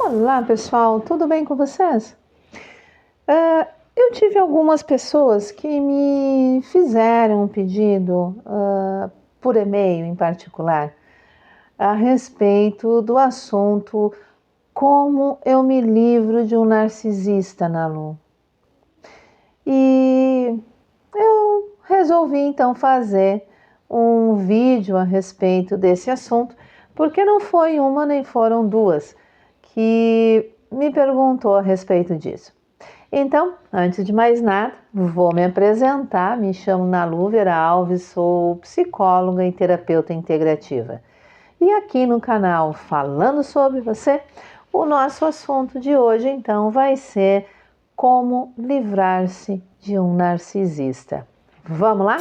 Olá, pessoal, tudo bem com vocês? Eu tive algumas pessoas que me fizeram um pedido, por e-mail em particular, a respeito do assunto como eu me livro de um narcisista, Nalu. E eu resolvi então fazer um vídeo a respeito desse assunto, porque não foi uma nem foram duas que me perguntou a respeito disso. Então, antes de mais nada, vou me apresentar. Me chamo Nalu Vera Alves, sou psicóloga e terapeuta integrativa. E aqui no canal Falando Sobre Você, o nosso assunto de hoje então vai ser como livrar-se de um narcisista. Vamos lá?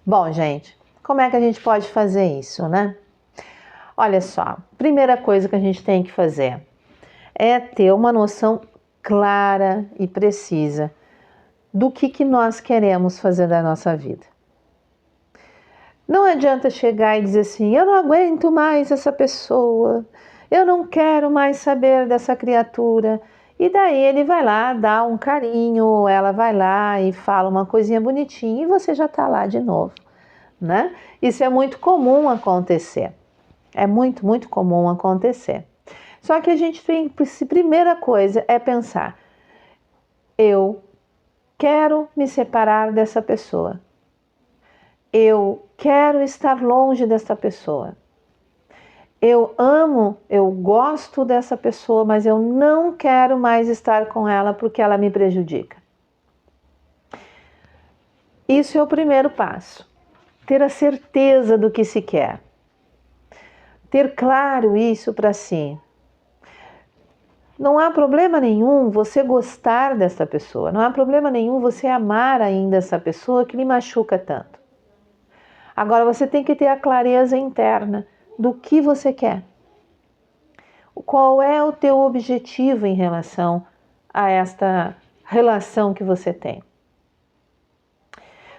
Bom, gente, como é que a gente pode fazer isso, né? Olha só, primeira coisa que a gente tem que fazer é ter uma noção clara e precisa do que nós queremos fazer da nossa vida. Não adianta chegar e dizer assim, eu não aguento mais essa pessoa, eu não quero mais saber dessa criatura. E daí ele vai lá, dá um carinho, ou ela vai lá e fala uma coisinha bonitinha e você já está lá de novo, né? Isso é muito comum acontecer. É muito, muito comum acontecer. Só que a gente tem, primeira coisa é pensar, eu quero me separar dessa pessoa. Eu quero estar longe dessa pessoa. Eu amo, eu gosto dessa pessoa, mas eu não quero mais estar com ela porque ela me prejudica. Isso é o primeiro passo. Ter a certeza do que se quer. Ter claro isso para si. Não há problema nenhum você gostar dessa pessoa. Não há problema nenhum você amar ainda essa pessoa que lhe machuca tanto. Agora você tem que ter a clareza interna do que você quer. Qual é o teu objetivo em relação a esta relação que você tem?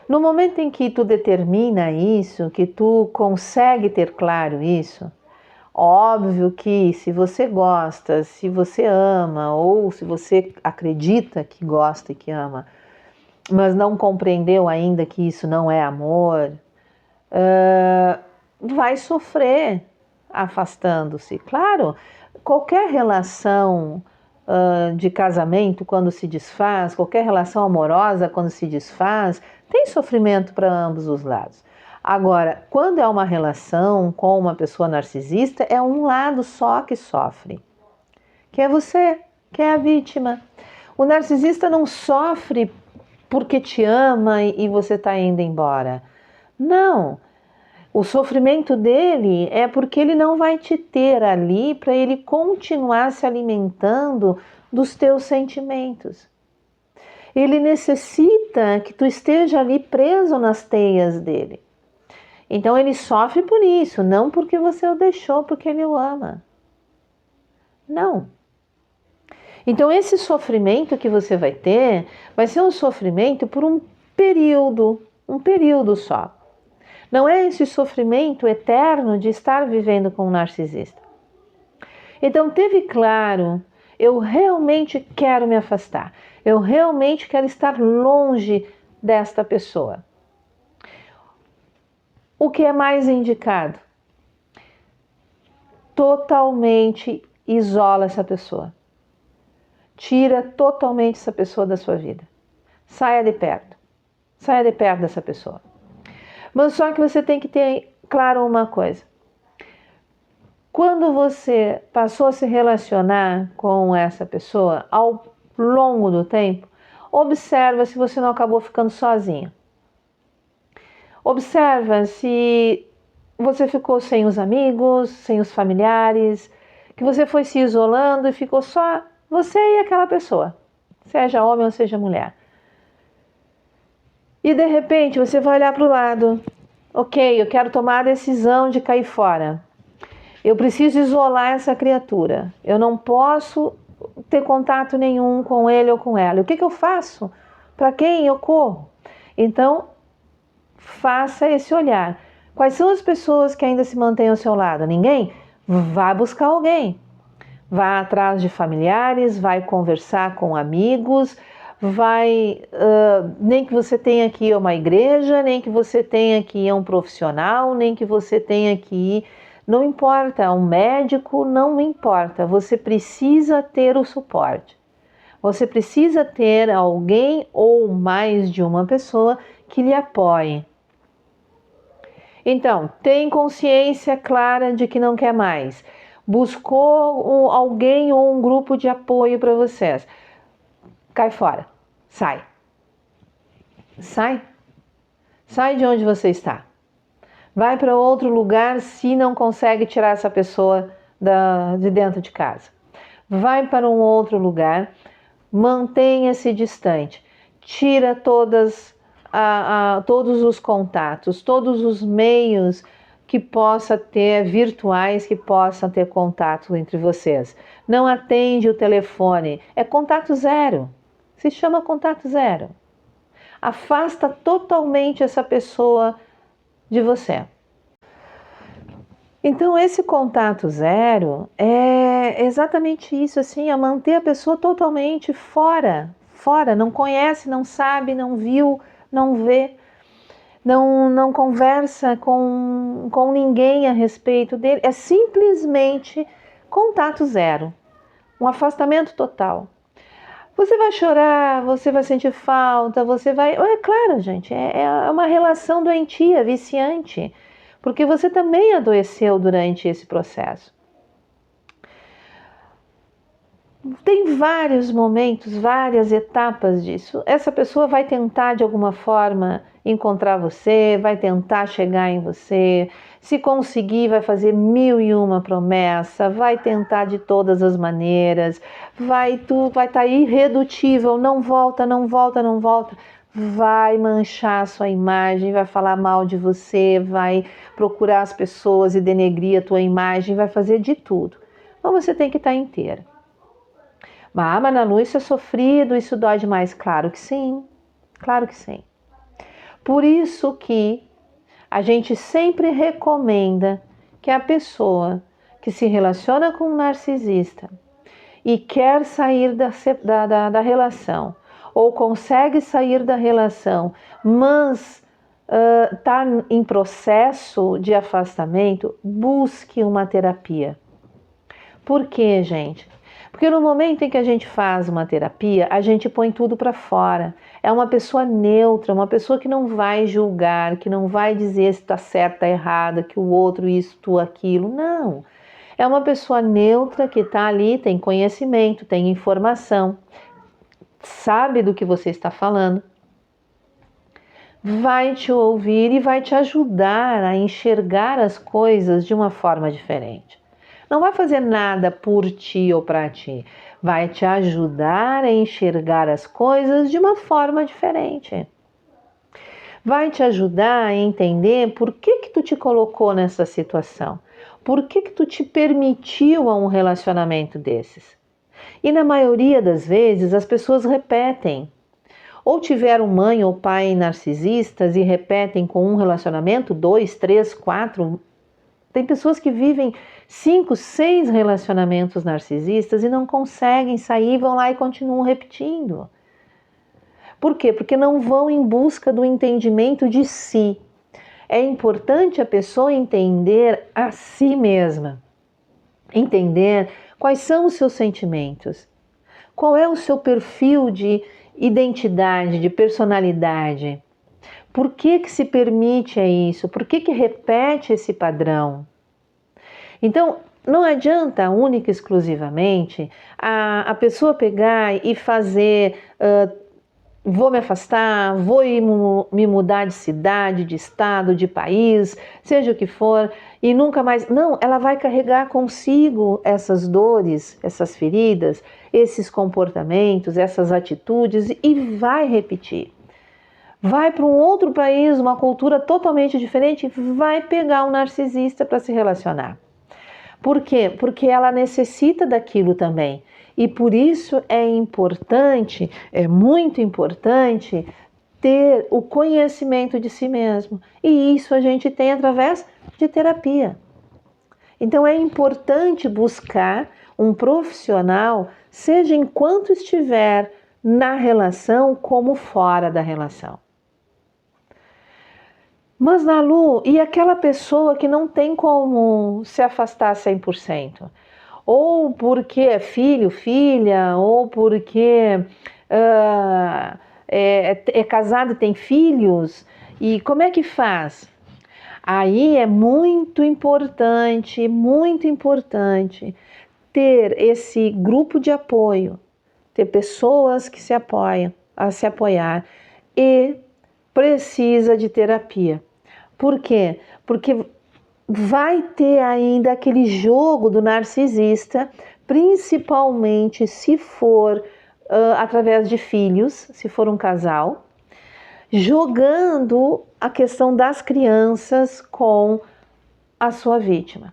No momento em que tu determina isso, que tu consegue ter claro isso, óbvio que se você gosta, se você ama ou se você acredita que gosta e que ama, mas não compreendeu ainda que isso não é amor, vai sofrer afastando-se. Claro, qualquer relação de casamento quando se desfaz, qualquer relação amorosa quando se desfaz, tem sofrimento para ambos os lados. Agora, quando é uma relação com uma pessoa narcisista, é um lado só que sofre, que é você, que é a vítima. O narcisista não sofre porque te ama e você está indo embora. Não. O sofrimento dele é porque ele não vai te ter ali para ele continuar se alimentando dos teus sentimentos. Ele necessita que tu esteja ali preso nas teias dele. Então ele sofre por isso, não porque você o deixou, porque ele o ama. Não. Então esse sofrimento que você vai ter, vai ser um sofrimento por um período só. Não é esse sofrimento eterno de estar vivendo com um narcisista. Então teve claro, eu realmente quero me afastar, eu realmente quero estar longe desta pessoa. O que é mais indicado? Totalmente isola essa pessoa. Tira totalmente essa pessoa da sua vida. Saia de perto. Saia de perto dessa pessoa. Mas só que você tem que ter claro uma coisa. Quando você passou a se relacionar com essa pessoa, ao longo do tempo, observa se você não acabou ficando sozinha. Observa se você ficou sem os amigos, sem os familiares, que você foi se isolando e ficou só você e aquela pessoa, seja homem ou seja mulher. E de repente você vai olhar para o lado. Ok, eu quero tomar a decisão de cair fora. Eu preciso isolar essa criatura. Eu não posso ter contato nenhum com ele ou com ela. O que eu faço? Para quem eu corro? Então, faça esse olhar. Quais são as pessoas que ainda se mantêm ao seu lado? Ninguém? Vá buscar alguém. Vá atrás de familiares, vai conversar com amigos, nem que você tenha que ir a uma igreja, nem que você tenha que ir a um profissional, nem que você tenha que ir, não importa, um médico, não importa, você precisa ter o suporte. Você precisa ter alguém ou mais de uma pessoa que lhe apoie. Então, tem consciência clara de que não quer mais. Buscou alguém ou um grupo de apoio para vocês. Cai fora. Sai. Sai. Sai de onde você está. Vai para outro lugar se não consegue tirar essa pessoa de dentro de casa. Vai para um outro lugar. Mantenha-se distante. Tira todos os contatos, todos os meios que possa ter, virtuais, que possam ter contato entre vocês. Não atende o telefone, é contato zero. Se chama contato zero. Afasta totalmente essa pessoa de você. Então, esse contato zero é exatamente isso, assim, é manter a pessoa totalmente fora, não conhece, não sabe, não viu, não vê, não conversa com ninguém a respeito dele, é simplesmente contato zero, um afastamento total. Você vai chorar, você vai sentir falta, você vai... É claro, gente, é uma relação doentia, viciante, porque você também adoeceu durante esse processo. Tem vários momentos, várias etapas disso. Essa pessoa vai tentar de alguma forma encontrar você, vai tentar chegar em você. Se conseguir, vai fazer 1001 promessa, vai tentar de todas as maneiras, vai estar irredutível, não volta, não volta, não volta. Vai manchar a sua imagem, vai falar mal de você, vai procurar as pessoas e denegrir a tua imagem, vai fazer de tudo. Mas você tem que estar inteira. Mas Manu, isso é sofrido, isso dói demais. Claro que sim, claro que sim. Por isso que a gente sempre recomenda que a pessoa que se relaciona com um narcisista e quer sair da relação, ou consegue sair da relação, mas está em processo de afastamento, busque uma terapia. Por quê, gente? Porque no momento em que a gente faz uma terapia, a gente põe tudo para fora. É uma pessoa neutra, uma pessoa que não vai julgar, que não vai dizer se está certa, está errada, que o outro isso, tu aquilo. Não. É uma pessoa neutra que está ali, tem conhecimento, tem informação, sabe do que você está falando, vai te ouvir e vai te ajudar a enxergar as coisas de uma forma diferente. Não vai fazer nada por ti ou para ti, vai te ajudar a enxergar as coisas de uma forma diferente. Vai te ajudar a entender por que tu te colocou nessa situação, por que tu te permitiu a um relacionamento desses. E na maioria das vezes as pessoas repetem. Ou tiveram mãe ou pai narcisistas e repetem com um relacionamento, 2, 3, 4. Tem pessoas que vivem 5, 6 relacionamentos narcisistas e não conseguem sair, vão lá e continuam repetindo. Por quê? Porque não vão em busca do entendimento de si. É importante a pessoa entender a si mesma, entender quais são os seus sentimentos, qual é o seu perfil de identidade, de personalidade. Por que se permite isso? Por que repete esse padrão? Então, não adianta única e exclusivamente a pessoa pegar e fazer, vou me afastar, vou me mudar de cidade, de estado, de país, seja o que for, e nunca mais... Não, ela vai carregar consigo essas dores, essas feridas, esses comportamentos, essas atitudes e vai repetir. Vai para um outro país, uma cultura totalmente diferente, vai pegar um narcisista para se relacionar. Por quê? Porque ela necessita daquilo também. E por isso é importante, é muito importante, ter o conhecimento de si mesmo. E isso a gente tem através de terapia. Então é importante buscar um profissional, seja enquanto estiver na relação como fora da relação. Mas, Nalu, e aquela pessoa que não tem como se afastar 100%? Ou porque é filho, filha, ou porque é casado e tem filhos, e como é que faz? Aí é muito importante ter esse grupo de apoio, ter pessoas que se apoiam, a se apoiar, e precisa de terapia. Por quê? Porque vai ter ainda aquele jogo do narcisista, principalmente se for através de filhos, se for um casal, jogando a questão das crianças com a sua vítima.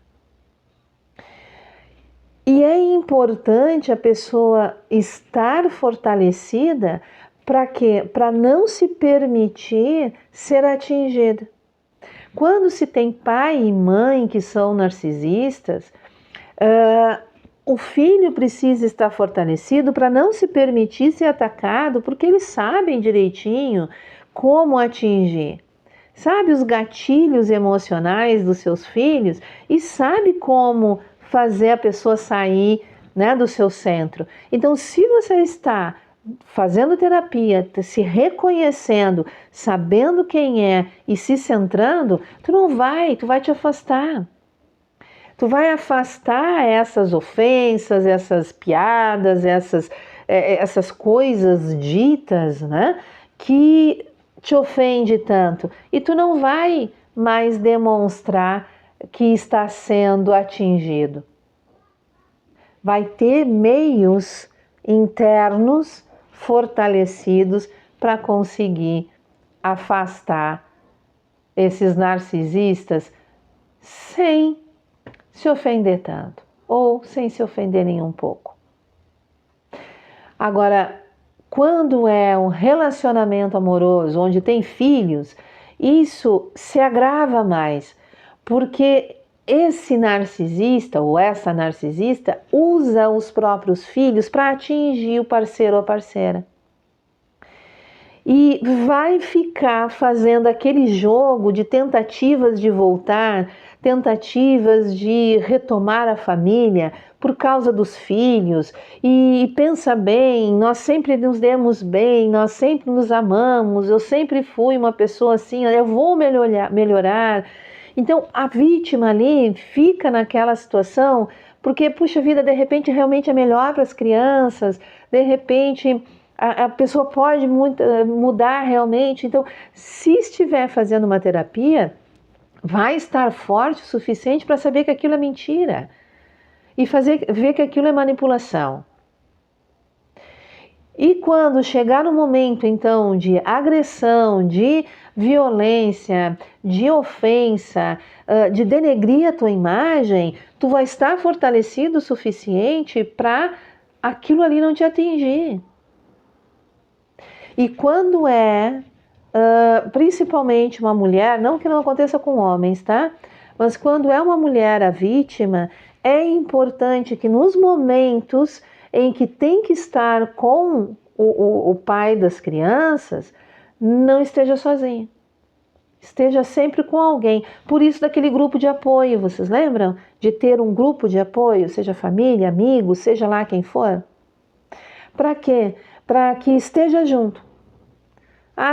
E é importante a pessoa estar fortalecida para quê? Para não se permitir ser atingida. Quando se tem pai e mãe que são narcisistas, o filho precisa estar fortalecido para não se permitir ser atacado, porque eles sabem direitinho como atingir. Sabe os gatilhos emocionais dos seus filhos e sabe como fazer a pessoa sair, né, do seu centro. Então, se você está fazendo terapia, se reconhecendo, sabendo quem é e se centrando, tu vai te afastar. Tu vai afastar essas ofensas, essas piadas, essas coisas ditas, né, que te ofende tanto. E tu não vai mais demonstrar que está sendo atingido. Vai ter meios internos fortalecidos para conseguir afastar esses narcisistas sem se ofender tanto ou sem se ofender nem um pouco. Agora, quando é um relacionamento amoroso onde tem filhos, isso se agrava mais, porque esse narcisista ou essa narcisista usa os próprios filhos para atingir o parceiro ou a parceira. E vai ficar fazendo aquele jogo de tentativas de voltar, tentativas de retomar a família por causa dos filhos. E pensa bem, nós sempre nos demos bem, nós sempre nos amamos, eu sempre fui uma pessoa assim, eu vou melhorar. Então a vítima ali fica naquela situação porque, puxa vida, de repente realmente é melhor para as crianças, de repente a pessoa pode mudar realmente. Então, se estiver fazendo uma terapia, vai estar forte o suficiente para saber que aquilo é mentira e ver que aquilo é manipulação. E quando chegar no momento, então, de agressão, de violência, de ofensa, de denegrir a tua imagem, tu vai estar fortalecido o suficiente para aquilo ali não te atingir. E quando principalmente uma mulher, não que não aconteça com homens, tá? Mas quando é uma mulher a vítima, é importante que nos momentos em que tem que estar com o pai das crianças, não esteja sozinha. Esteja sempre com alguém. Por isso daquele grupo de apoio, vocês lembram? De ter um grupo de apoio, seja família, amigo, seja lá quem for. Para quê? Para que esteja junto.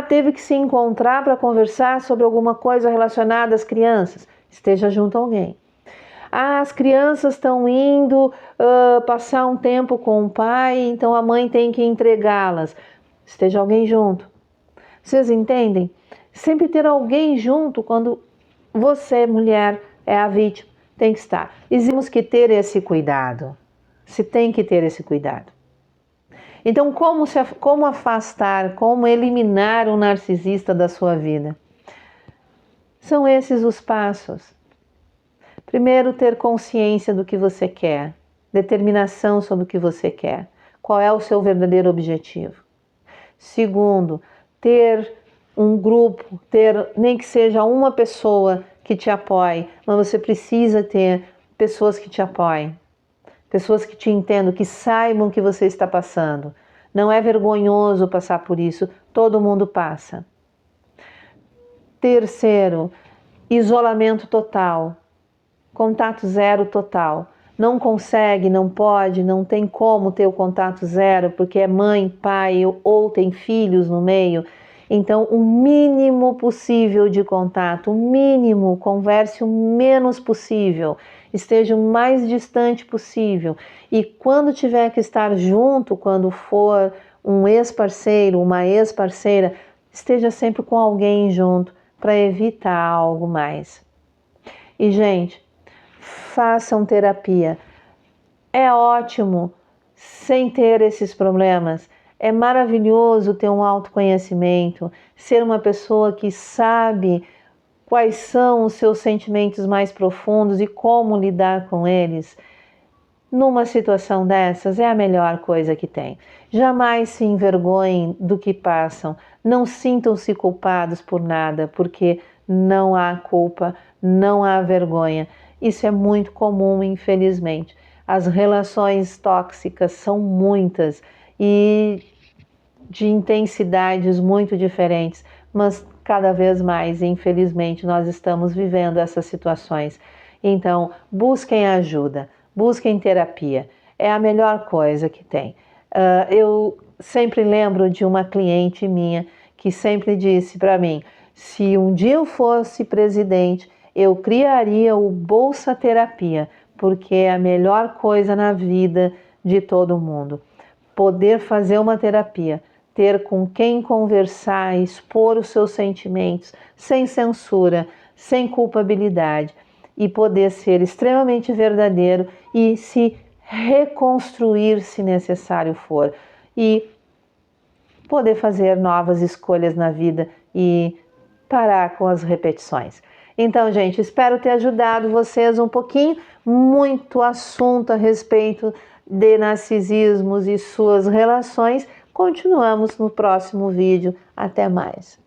Teve que se encontrar para conversar sobre alguma coisa relacionada às crianças. Esteja junto a alguém. As crianças estão indo passar um tempo com o pai, então a mãe tem que entregá-las. Esteja alguém junto. Vocês entendem? Sempre ter alguém junto quando você, mulher, é a vítima. Tem que estar. E temos que ter esse cuidado. Se tem que ter esse cuidado. Então, como afastar, como eliminar um narcisista da sua vida? São esses os passos. Primeiro, ter consciência do que você quer, determinação sobre o que você quer, qual é o seu verdadeiro objetivo. Segundo, ter um grupo, ter nem que seja uma pessoa que te apoie, mas você precisa ter pessoas que te apoiem. pessoas que te entendam, que saibam o que você está passando. Não é vergonhoso passar por isso, todo mundo passa. Terceiro, isolamento total, contato zero total. Não consegue, não pode, não tem como ter o contato zero, porque é mãe, pai ou tem filhos no meio. Então, o mínimo possível de contato, o mínimo, converse o menos possível, esteja o mais distante possível. E quando tiver que estar junto, quando for um ex-parceiro, uma ex-parceira, esteja sempre com alguém junto para evitar algo mais. E, gente, façam terapia. É ótimo sem ter esses problemas. É maravilhoso ter um autoconhecimento, ser uma pessoa que sabe quais são os seus sentimentos mais profundos e como lidar com eles. Numa situação dessas, é a melhor coisa que tem. Jamais se envergonhem do que passam. Não sintam-se culpados por nada, porque não há culpa, não há vergonha. Isso é muito comum, infelizmente. As relações tóxicas são muitas e de intensidades muito diferentes, mas cada vez mais, infelizmente, nós estamos vivendo essas situações. Então, busquem ajuda, busquem terapia, é a melhor coisa que tem. Eu sempre lembro de uma cliente minha que sempre disse para mim: se um dia eu fosse presidente, eu criaria o Bolsa Terapia, porque é a melhor coisa na vida de todo mundo. Poder fazer uma terapia, ter com quem conversar, expor os seus sentimentos, sem censura, sem culpabilidade, e poder ser extremamente verdadeiro e se reconstruir se necessário for, e poder fazer novas escolhas na vida e parar com as repetições. Então, gente, espero ter ajudado vocês um pouquinho. Muito assunto a respeito de narcisismos e suas relações. Continuamos no próximo vídeo. Até mais.